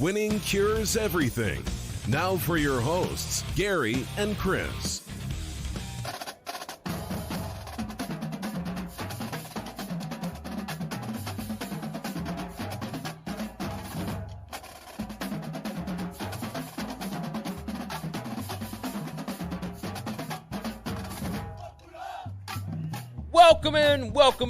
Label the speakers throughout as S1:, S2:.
S1: Winning cures everything. Now for your hosts, Gary and Chris.
S2: Welcome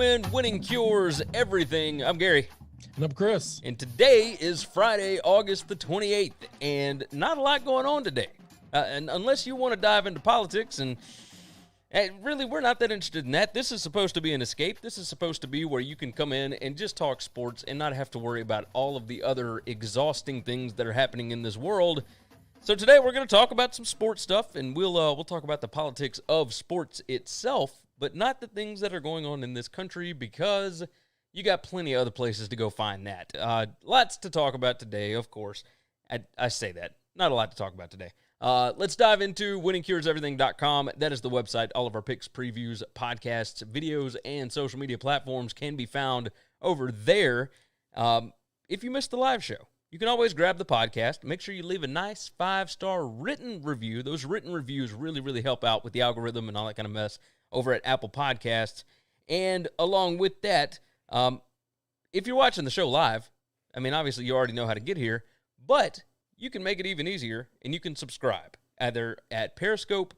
S2: in. Winning cures everything. I'm Gary.
S3: And I'm Chris.
S2: And today is Friday, August the 28th, and not a lot going on today. And unless you want to dive into politics, and really, we're not that interested in that. This is supposed to be an escape. This is supposed to be where you can come in and just talk sports and not have to worry about all of the other exhausting things that are happening in this world. So today we're going to talk about some sports stuff, and we'll talk about the politics of sports itself, but not the things that are going on in this country, because you got plenty of other places to go find that. Lots to talk about today, of course. I say that. Not a lot to talk about today. Let's dive into winningcureseverything.com. That is the website. All of our picks, previews, podcasts, videos, and social media platforms can be found over there. If you missed the live show, you can always grab the podcast. Make sure you leave a nice 5-star written review. Those written reviews really, really help out with the algorithm and all that kind of mess over at Apple Podcasts. And along with that, if you're watching the show live, I mean, obviously you already know how to get here, but you can make it even easier, and you can subscribe either at Periscope,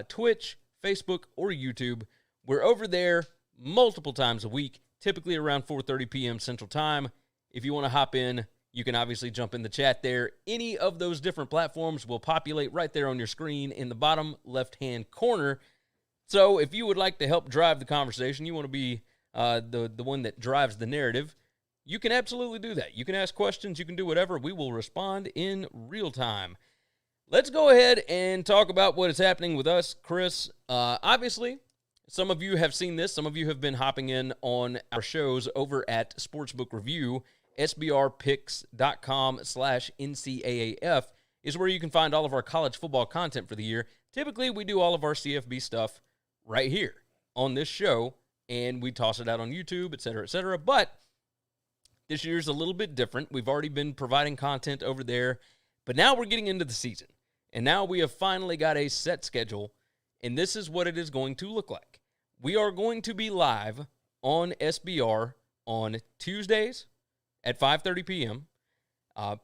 S2: Twitch, Facebook, or YouTube. We're over there multiple times a week, typically around 4:30 p.m. Central Time. If you want to hop in, you can obviously jump in the chat there. Any of those different platforms will populate right there on your screen in the bottom left-hand corner. So if you would like to help drive the conversation, you want to be the one that drives the narrative, you can absolutely do that. You can ask questions. You can do whatever. We will respond in real time. Let's go ahead and talk about what is happening with us, Chris. Obviously, some of you have seen this. Some of you have been hopping in on our shows over at Sportsbook Review. SBRpicks.com/NCAAF is where you can find all of our college football content for the year. Typically, we do all of our CFB stuff right here on this show, and we toss it out on YouTube, et cetera, et cetera. But this year's a little bit different. We've already been providing content over there, but now we're getting into the season, and now we have finally got a set schedule, and this is what it is going to look like. We are going to be live on SBR on Tuesdays at 5:30 p.m., I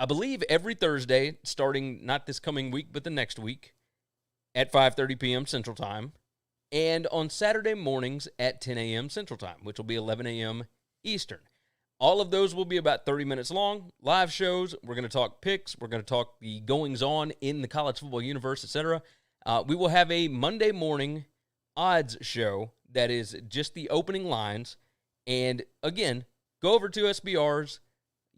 S2: believe every Thursday, starting not this coming week, but the next week, at 5:30 p.m. Central Time, and on Saturday mornings at 10 a.m. Central Time, which will be 11 a.m. Eastern. All of those will be about 30 minutes long, live shows. We're going to talk picks. We're going to talk the goings-on in the college football universe, etc. We will have a Monday morning odds show that is just the opening lines. And, again, go over to SBR's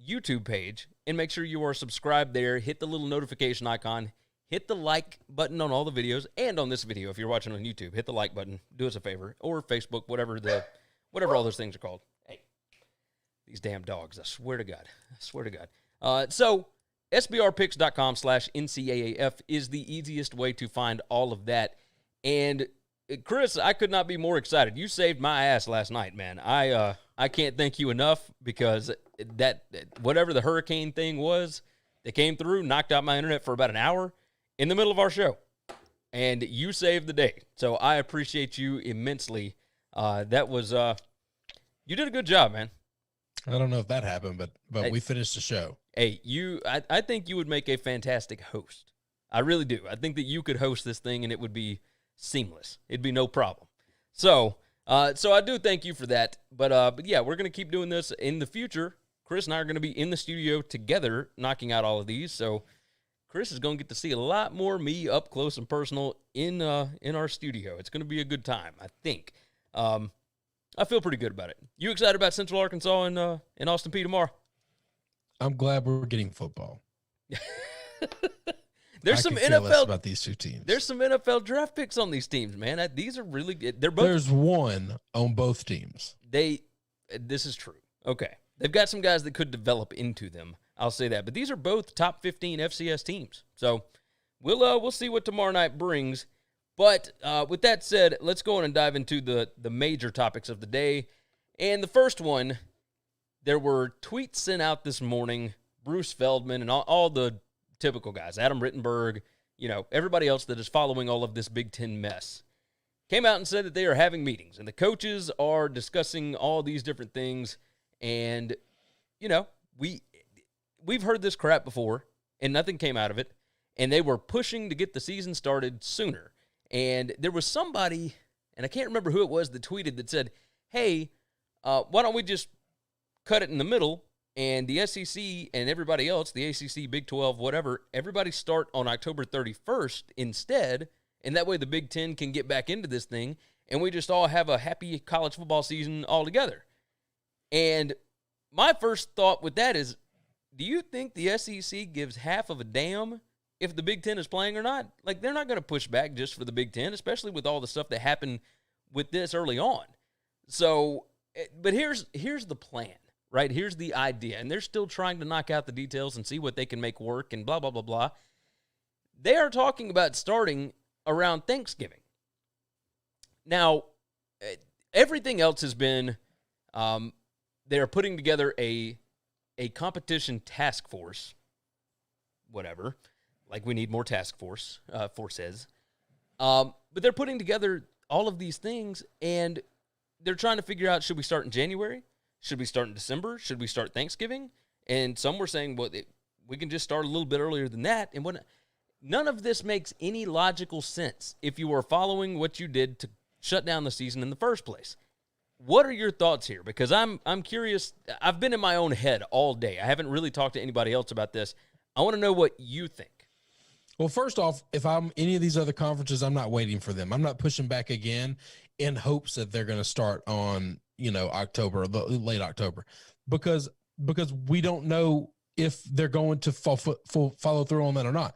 S2: YouTube page and make sure you are subscribed there. Hit the little notification icon. Hit the like button on all the videos, and on this video, if you're watching on YouTube, hit the like button. Do us a favor, or Facebook, whatever all those things are called. Hey, these damn dogs! I swear to God. So SBRpicks.com/NCAAF is the easiest way to find all of that. And Chris, I could not be more excited. You saved my ass last night, man. I can't thank you enough, because that whatever the hurricane thing was that came through knocked out my internet for about an hour in the middle of our show, and you saved the day. So I appreciate you immensely. That was you did a good job, man.
S3: I don't know if that happened, but we finished the show.
S2: Hey, I think you would make a fantastic host. I really do. I think that you could host this thing, and it would be seamless. It'd be no problem. So I do thank you for that. But yeah, we're gonna keep doing this in the future. Chris and I are gonna be in the studio together, knocking out all of these. So Chris is going to get to see a lot more me up close and personal in our studio. It's going to be a good time, I think. I feel pretty good about it. You excited about Central Arkansas and Austin Peay tomorrow?
S3: I'm glad we're getting football.
S2: There's some NFL
S3: about these two teams.
S2: There's some NFL draft picks on these teams, man. These are really good. They're both.
S3: There's one on both teams.
S2: This is true. Okay, they've got some guys that could develop into them. I'll say that. But these are both top 15 FCS teams. So we'll see what tomorrow night brings. But with that said, let's go on and dive into the major topics of the day. And the first one, there were tweets sent out this morning Bruce Feldman and all the typical guys, Adam Rittenberg, everybody else that is following all of this Big Ten mess, came out and said that they are having meetings, and the coaches are discussing all these different things. And, we've heard this crap before, and nothing came out of it. And they were pushing to get the season started sooner. And there was somebody, and I can't remember who it was, that tweeted that said, hey, why don't we just cut it in the middle, and the SEC and everybody else, the ACC, Big 12, whatever, everybody start on October 31st instead, and that way the Big Ten can get back into this thing, and we just all have a happy college football season all together. And my first thought with that is, do you think the SEC gives half of a damn if the Big Ten is playing or not? Like, they're not going to push back just for the Big Ten, especially with all the stuff that happened with this early on. So, but here's the plan, right? Here's the idea. And they're still trying to knock out the details and see what they can make work and blah, blah, blah, blah. They are talking about starting around Thanksgiving. Now, everything else has been, they're putting together a competition task force, whatever, like we need more task force, forces. But they're putting together all of these things, and they're trying to figure out, should we start in January? Should we start in December? Should we start Thanksgiving? And some were saying, well, we can just start a little bit earlier than that. And none of this makes any logical sense if you are following what you did to shut down the season in the first place. What are your thoughts here? Because I'm curious. I've been in my own head all day. I haven't really talked to anybody else about this. I want to know what you think.
S3: Well, first off, if I'm any of these other conferences, I'm not waiting for them. I'm not pushing back again in hopes that they're going to start on, October, late October, because we don't know if they're going to follow through on that or not.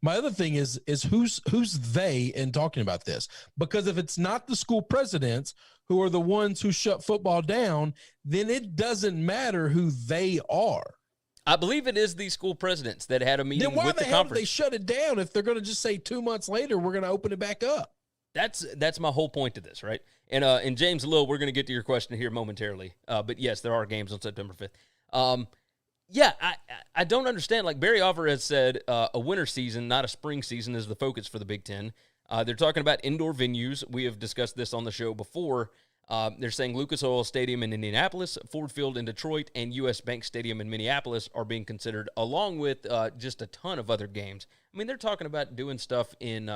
S3: My other thing is who's they in talking about this? Because if it's not the school presidents who are the ones who shut football down, then it doesn't matter who they are.
S2: I believe it is the school presidents that had a meeting with the conference. Then why the hell did
S3: they shut it down if they're going to just say 2 months later we're going to open it back up?
S2: That's my whole point to this, right? And James Lill, we're going to get to your question here momentarily. But yes, there are games on September 5th. Yeah, I don't understand. Like Barry Alvarez said, a winter season, not a spring season, is the focus for the Big Ten. They're talking about indoor venues. We have discussed this on the show before. They're saying Lucas Oil Stadium in Indianapolis, Ford Field in Detroit, and U.S. Bank Stadium in Minneapolis are being considered, along with just a ton of other games. I mean, they're talking about doing stuff in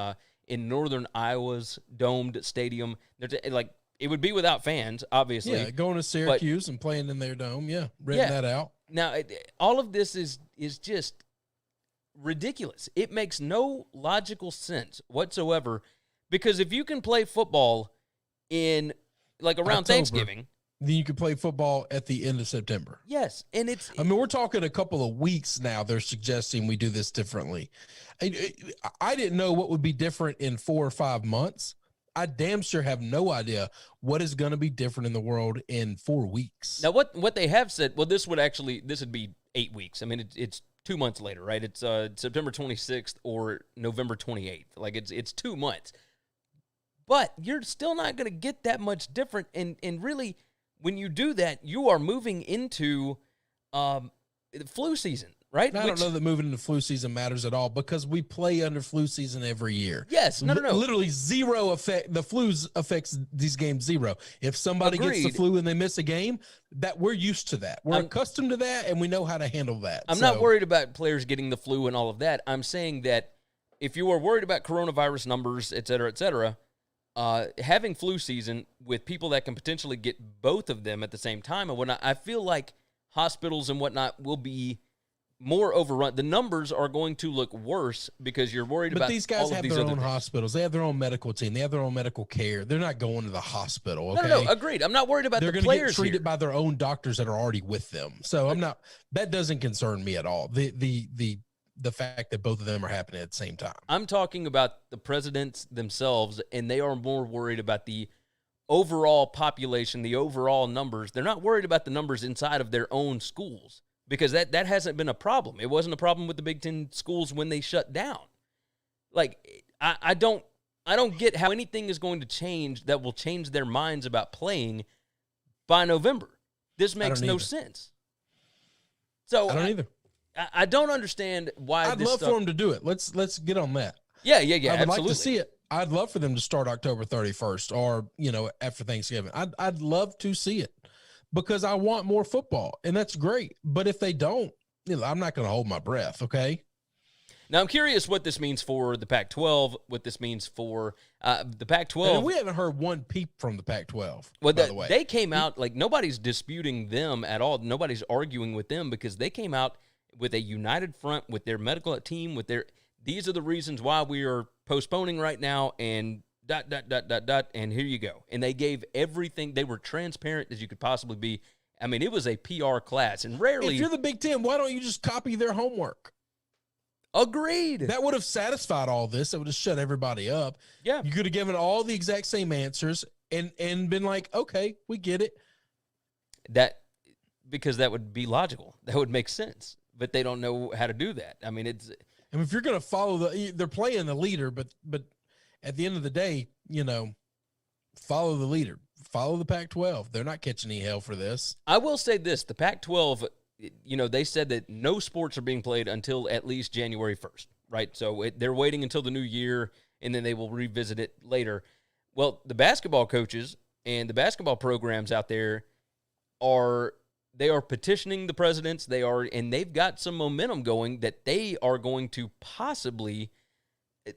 S2: northern Iowa's domed stadium. It would be without fans, obviously.
S3: Yeah, going to Syracuse and playing in their dome. Yeah, renting that out.
S2: Now, all of this is just ridiculous. It makes no logical sense whatsoever, because if you can play football in around October, Thanksgiving,
S3: then you can play football at the end of September.
S2: Yes, and
S3: we're talking a couple of weeks now. They're suggesting we do this differently. I didn't know what would be different in 4 or 5 months. I damn sure have no idea what is going to be different in the world in 4 weeks.
S2: Now, what they have said, well, this would be 8 weeks. I mean, it's 2 months later, right? It's September 26th or November 28th. Like, it's 2 months. But you're still not going to get that much different. And really, when you do that, you are moving into the flu season, right?
S3: I don't know that moving into flu season matters at all, because we play under flu season every year.
S2: Yes, no.
S3: Literally zero effect. The flu affects these games zero. If somebody gets the flu and they miss a game, that we're used to that. We're accustomed to that, and we know how to handle that.
S2: I'm not worried about players getting the flu and all of that. I'm saying that if you are worried about coronavirus numbers, et cetera, having flu season with people that can potentially get both of them at the same time and whatnot, I feel like hospitals and whatnot will be more overrun. The numbers are going to look worse because you're worried about all of these other things. But these guys have their own
S3: hospitals. They have their own medical team. They have their own medical care. They're not going to the hospital, okay?
S2: No, agreed. I'm not worried about the players.
S3: They're going to get treated by their own doctors that are already with them. So that doesn't concern me at all. The fact that both of them are happening at the same time.
S2: I'm talking about the presidents themselves, and they are more worried about the overall population, the overall numbers. They're not worried about the numbers inside of their own schools, because that hasn't been a problem. It wasn't a problem with the Big Ten schools when they shut down. Like, I don't get how anything is going to change that will change their minds about playing by November. This makes no sense. So
S3: I don't either.
S2: I don't understand why.
S3: I'd love for them to do it. Let's get on that.
S2: Yeah,
S3: I would
S2: absolutely.
S3: like to see it. I'd love for them to start October 31st or, after Thanksgiving. I'd love to see it because I want more football, and that's great. But if they don't, I'm not going to hold my breath, okay?
S2: Now, I'm curious what this means for the Pac-12, what this means for the Pac-12.
S3: And we haven't heard one peep from the Pac-12,
S2: by
S3: the way.
S2: They came out, like, nobody's disputing them at all. Nobody's arguing with them because they came out with a united front with their medical team, these are the reasons why we are postponing right now, and ... and here you go. And they gave everything. They were transparent as you could possibly be. I mean, it was a PR class, and rarely...
S3: If you're the Big Ten, why don't you just copy their homework?
S2: Agreed.
S3: That would have satisfied all this. It would have shut everybody up.
S2: Yeah.
S3: You could have given all the exact same answers and been like, okay, we get it.
S2: Because that would be logical. That would make sense. But they don't know how to do that. I mean,
S3: if you're going to follow they're playing the leader, but at the end of the day, follow the leader, follow the Pac-12. They're not catching any hell for this.
S2: I will say this, the Pac-12, they said that no sports are being played until at least January 1st, right? So they're waiting until the new year, and then they will revisit it later. Well, the basketball coaches and the basketball programs out there are petitioning the presidents. And they've got some momentum going that they are going to possibly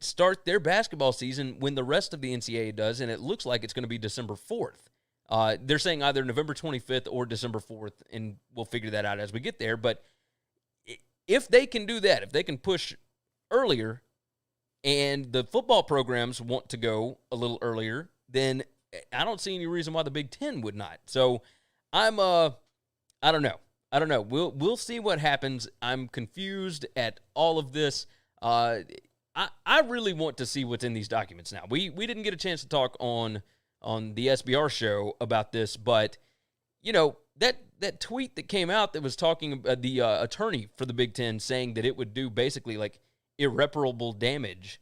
S2: start their basketball season when the rest of the NCAA does, and it looks like it's going to be December 4th. They're saying either November 25th or December 4th, and we'll figure that out as we get there. But if they can do that, if they can push earlier, and the football programs want to go a little earlier, then I don't see any reason why the Big Ten would not. So I don't know. We'll see what happens. I'm confused at all of this. I really want to see what's in these documents now. We didn't get a chance to talk on the SBR show about this, but that tweet that came out that was talking about the attorney for the Big Ten saying that it would do basically like irreparable damage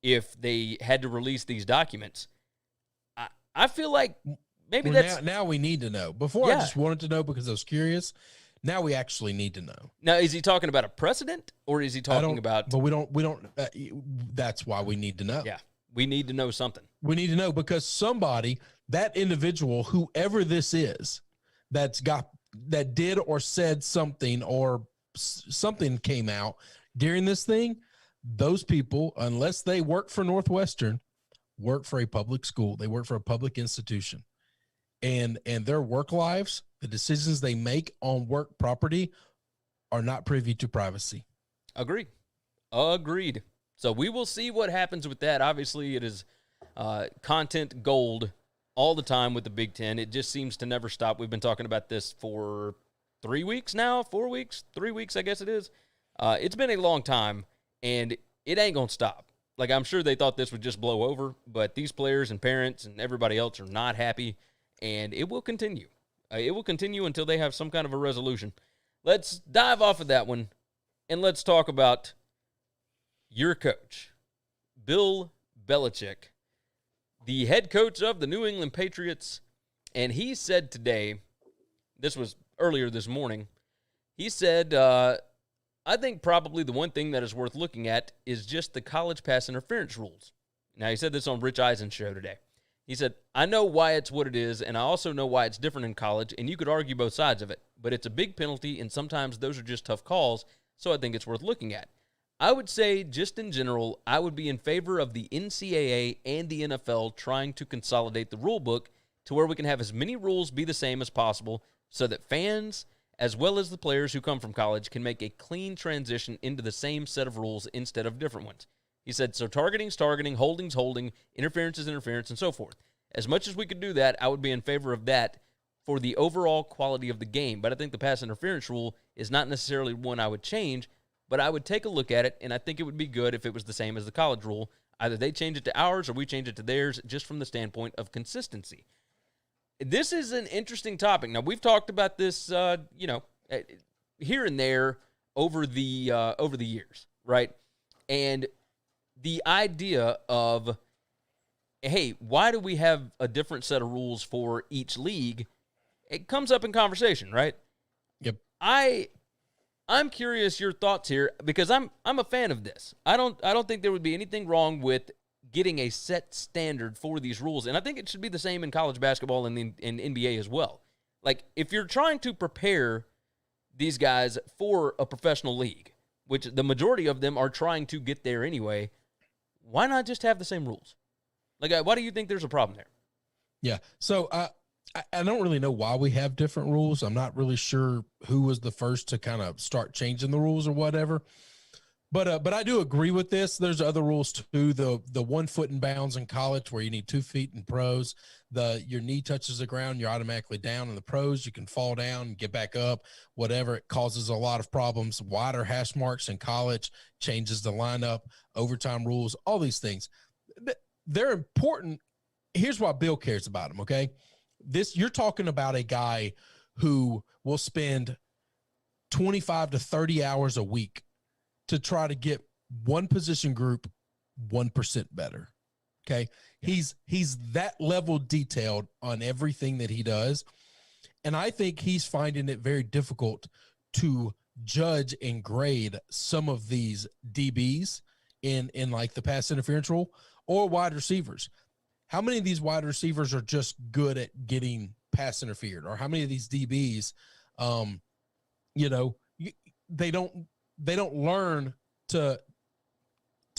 S2: if they had to release these documents. I feel like maybe
S3: now we need to know. Before I just wanted to know because I was curious. Now we actually need to know.
S2: Now, is he talking about a precedent, or is he talking about?
S3: But we don't. That's why we need to know.
S2: Yeah, we need to know something.
S3: We need to know because somebody, that individual, whoever this is, that did or said something or something came out during this thing. Those people, unless they work for Northwestern, work for a public school. They work for a public institution, and their work lives. The decisions they make on work property are not privy to privacy.
S2: Agreed. So we will see what happens with that. Obviously, it is content gold all the time with the Big Ten. It just seems to never stop. We've been talking about this for 3 weeks now, 4 weeks, 3 weeks, I guess it is. It's been a long time, and it ain't going to stop. Like, I'm sure they thought this would just blow over, but these players and parents and everybody else are not happy, and it will continue. It will continue until they have some kind of a resolution. Let's dive off of that one, and let's talk about your coach, Bill Belichick, the head coach of the New England Patriots. And he said today, this was earlier this morning, he said, I think probably the one thing that is worth looking at is just the college pass interference rules. Now, he said this on Rich Eisen's show today. He said, I know why it's what it is, and I also know why it's different in college, and you could argue both sides of it, but it's a big penalty, and sometimes those are just tough calls, so I think it's worth looking at. I would say, just in general, I would be in favor of the NCAA and the NFL trying to consolidate the rule book to where we can have as many rules be the same as possible so that fans, as well as the players who come from college, can make a clean transition into the same set of rules instead of different ones. He said, so targeting's targeting, holding's holding, interference is interference, and so forth. As much as we could do that, I would be in favor of that for the overall quality of the game. But I think the pass interference rule is not necessarily one I would change, but I would take a look at it, and I think it would be good if it was the same as the college rule. Either they change it to ours or we change it to theirs, just from the standpoint of consistency. This is an interesting topic. Now, we've talked about this, here and there over the years, right? And the idea of, hey, why do we have a different set of rules for each league? It comes up in conversation, right?
S3: Yep.
S2: I'm curious your thoughts here because I'm a fan of this. I don't think there would be anything wrong with getting a set standard for these rules, and I think it should be the same in college basketball and in NBA as well. Like, if you're trying to prepare these guys for a professional league, which the majority of them are trying to get there anyway, why not just have the same rules? Like, why do you think there's a problem there?
S3: Yeah. So I don't really know why we have different rules. I'm not really sure who was the first to kind of start changing the rules or whatever. But I do agree with this. There's other rules too. The 1 foot in bounds in college where you need 2 feet in pros. Your knee touches the ground, you're automatically down in the pros. You can fall down, get back up, whatever. It causes a lot of problems. Wider hash marks in college changes the lineup, overtime rules, all these things. They're important. Here's why Bill cares about them. Okay, you're talking about a guy who will spend 25 to 30 hours a week to try to get one position group 1% better. Okay. He's that level detailed on everything that he does. And I think he's finding it very difficult to judge and grade some of these DBs in like the pass interference rule or wide receivers. How many of these wide receivers are just good at getting pass interfered, or how many of these DBs, they don't learn to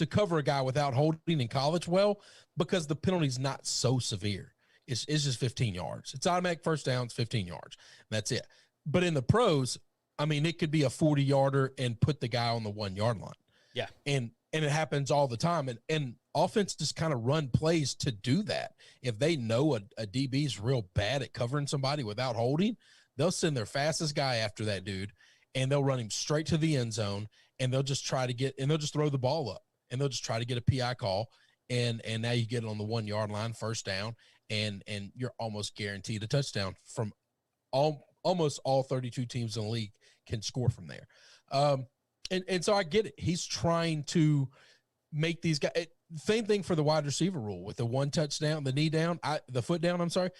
S3: cover a guy without holding in college well, because the penalty's not so severe. It's just 15 yards. It's automatic first down, it's 15 yards. That's it. But in the pros, I mean, it could be a 40-yarder and put the guy on the 1 yard line.
S2: Yeah.
S3: And it happens all the time. And offense just kind of run plays to do that. If they know a DB is real bad at covering somebody without holding, they'll send their fastest guy after that dude, and they'll run him straight to the end zone, and they'll just they'll just throw the ball up, and they'll just try to get a PI call. And now you get it on the 1 yard line, first down, and you're almost guaranteed a touchdown from almost all 32 teams in the league can score from there. And so I get it. He's trying to make these guys. Same thing for the wide receiver rule with the 1 touchdown, the foot down. I'm sorry.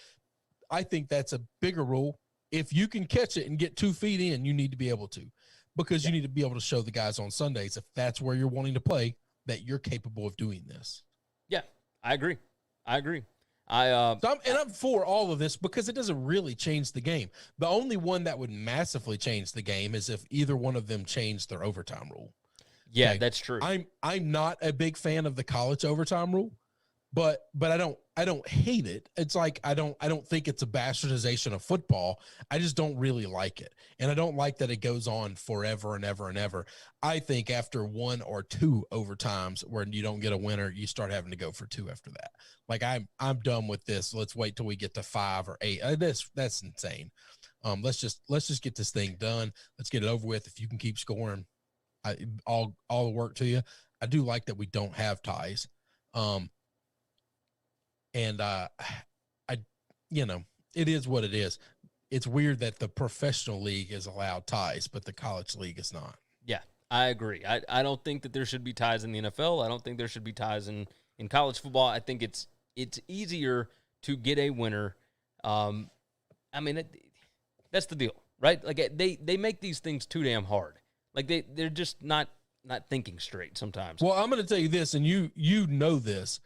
S3: I think that's a bigger rule. If you can catch it and get 2 feet in, you need to be able to, because you need to be able to show the guys on Sundays, if that's where you're wanting to play, that you're capable of doing this.
S2: Yeah, I agree.
S3: I'm for all of this because it doesn't really change the game. The only one that would massively change the game is if either one of them changed their overtime rule.
S2: Yeah,
S3: okay?
S2: That's true.
S3: I'm not a big fan of the college overtime rule, but I don't hate it. It's like I don't think it's a bastardization of football. I just don't really like it. And I don't like that it goes on forever and ever and ever. I think after 1 or 2 overtimes where you don't get a winner, you start having to go for 2 after that. Like I'm done with this. Let's wait till we get to 5 or 8. That's insane. Let's just get this thing done. Let's get it over with. If you can keep scoring, all the work to you. I do like that we don't have ties. And it is what it is. It's weird that the professional league is allowed ties, but the college league is not.
S2: Yeah, I agree. I don't think that there should be ties in the NFL. I don't think there should be ties in college football. I think it's easier to get a winner. That's the deal, right? Like they make these things too damn hard. Like they're just not thinking straight sometimes.
S3: Well, I'm going to tell you this, and you know this.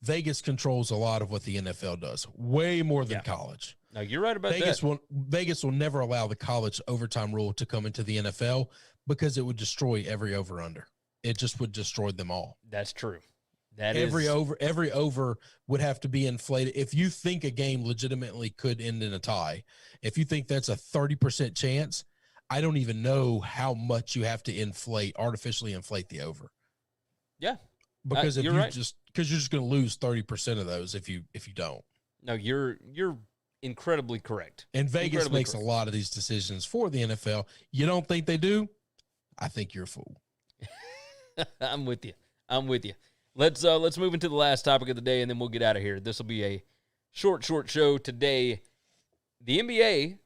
S3: Vegas controls a lot of what the NFL does, way more than college.
S2: No, you're right about that.
S3: Vegas will never allow the college overtime rule to come into the NFL because it would destroy every over-under. It just would destroy them all.
S2: That's true.
S3: Every over would have to be inflated. If you think a game legitimately could end in a tie, if you think that's a 30% chance, I don't even know how much you have to artificially inflate the over.
S2: Yeah.
S3: Because if
S2: you're right.
S3: Because you're just going to lose 30% of those if you don't.
S2: No, you're incredibly correct.
S3: And Vegas makes a lot of these decisions for the NFL. You don't think they do? I think you're a fool.
S2: I'm with you. Let's move into the last topic of the day, and then we'll get out of here. This will be a short show today. The NBA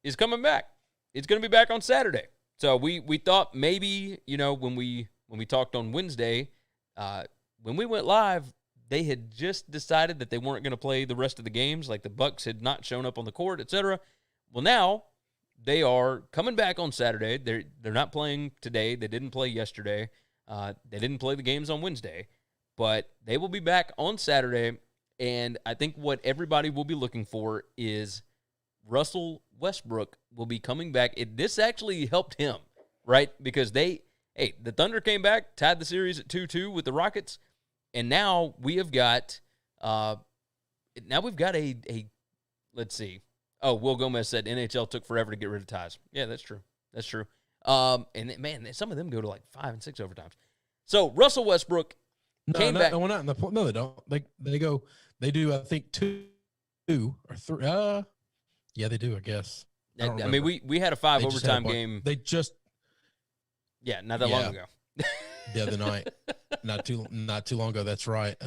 S2: is coming back. It's going to be back on Saturday. So we thought maybe, when we talked on Wednesday, when we went live, they had just decided that they weren't going to play the rest of the games, like the Bucks had not shown up on the court, etc. Well, now they are coming back on Saturday. They're not playing today. They didn't play yesterday. They didn't play the games on Wednesday, but they will be back on Saturday. And I think what everybody will be looking for is Russell Westbrook will be coming back. This actually helped him, right? Because the Thunder came back, tied the series at 2-2 with the Rockets, and now we have got let's see. Oh, Will Gomez said NHL took forever to get rid of ties. Yeah, that's true. That's true. And man, some of them go to like 5 and 6 overtimes. So Russell Westbrook came back.
S3: No, we're not in the. No, they don't. They go. They do. I think 2 or 3. Yeah, they do. I guess.
S2: I mean, we had a 5 overtime game.
S3: They just.
S2: Yeah, not that long ago.
S3: The other night, not too long ago. That's right.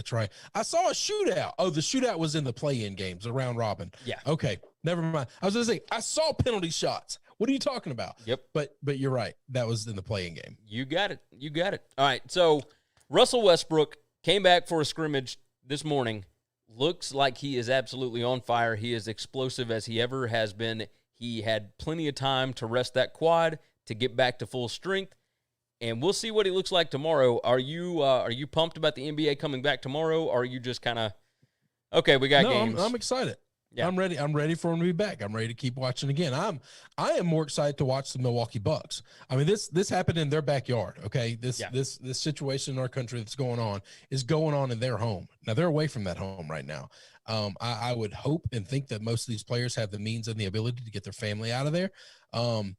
S3: I saw a shootout. Oh, the shootout was in the play-in games, a round robin.
S2: Yeah.
S3: Okay, never mind. I was going to say I saw penalty shots. What are you talking about?
S2: Yep.
S3: But you're right. That was in the play-in game.
S2: You got it. All right. So Russell Westbrook came back for a scrimmage this morning. Looks like he is absolutely on fire. He is explosive as he ever has been. He had plenty of time to rest that quad to get back to full strength. And we'll see what he looks like tomorrow. Are you pumped about the NBA coming back tomorrow? Or are you just kind of, okay, we got games?
S3: I'm excited. Yeah. I'm ready. I'm ready for him to be back. I'm ready to keep watching again. I am more excited to watch the Milwaukee Bucks. I mean, this happened in their backyard. Okay. This situation in our country that's going on is going on in their home. Now they're away from that home right now. I would hope and think that most of these players have the means and the ability to get their family out of there. And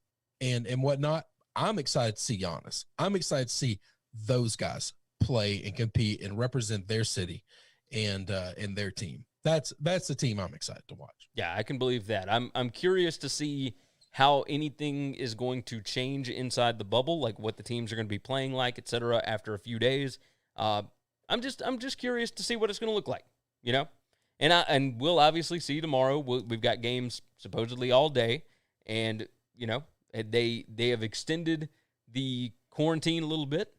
S3: whatnot. I'm excited to see Giannis. I'm excited to see those guys play and compete and represent their city and their team. That's the team I'm excited to watch.
S2: Yeah, I can believe that. I'm curious to see how anything is going to change inside the bubble, like what the teams are going to be playing like, et cetera, after a few days. I'm just curious to see what it's going to look like, you know? And we'll obviously see tomorrow. We've got games supposedly all day, and, you know, they have extended the quarantine a little bit,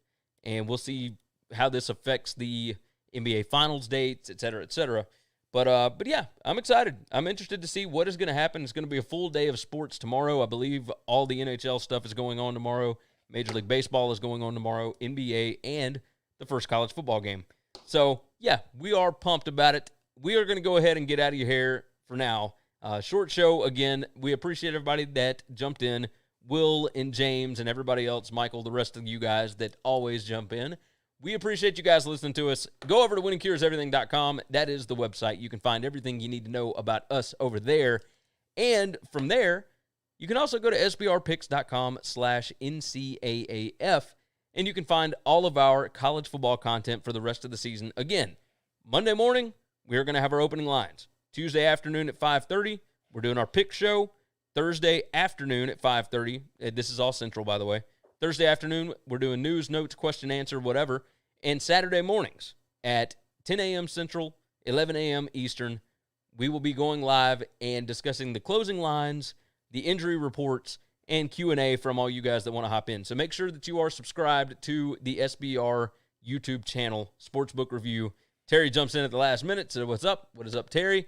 S2: and we'll see how this affects the NBA Finals dates, et cetera, et cetera. But yeah, I'm excited. I'm interested to see what is going to happen. It's going to be a full day of sports tomorrow. I believe all the NHL stuff is going on tomorrow. Major League Baseball is going on tomorrow, NBA, and the first college football game. So, yeah, we are pumped about it. We are going to go ahead and get out of your hair for now. Short show again. We appreciate everybody that jumped in. Will and James and everybody else, Michael, the rest of you guys that always jump in. We appreciate you guys listening to us. Go over to winningcureseverything.com. That is the website. You can find everything you need to know about us over there. And from there, you can also go to sbrpicks.com/NCAAF, and you can find all of our college football content for the rest of the season. Again, Monday morning, we are going to have our opening lines. Tuesday afternoon at 5:30, we're doing our pick show. Thursday afternoon at 5:30. This is all Central, by the way. Thursday afternoon, we're doing news, notes, question, answer, whatever. And Saturday mornings at 10 a.m. Central, 11 a.m. Eastern, we will be going live and discussing the closing lines, the injury reports, and Q&A from all you guys that want to hop in. So make sure that you are subscribed to the SBR YouTube channel, Sportsbook Review. Terry jumps in at the last minute, so what's up? What is up, Terry?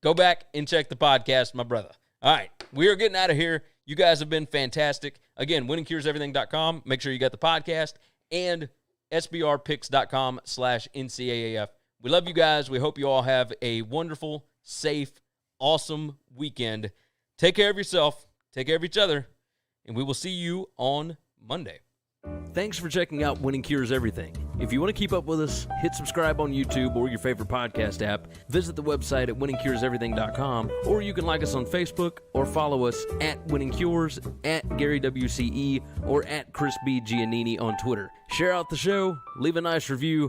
S2: Go back and check the podcast, my brother. All right, we are getting out of here. You guys have been fantastic. Again, winningcureseverything.com. Make sure you got the podcast and sbrpicks.com/NCAAF. We love you guys. We hope you all have a wonderful, safe, awesome weekend. Take care of yourself. Take care of each other. And we will see you on Monday. Thanks for checking out Winning Cures Everything. If you want to keep up with us, hit subscribe on YouTube or your favorite podcast app. Visit the website at winningcureseverything.com, or you can like us on Facebook or follow us at Winning Cures, at Gary WCE, or at Chris B. Giannini on Twitter. Share out the show, leave a nice review,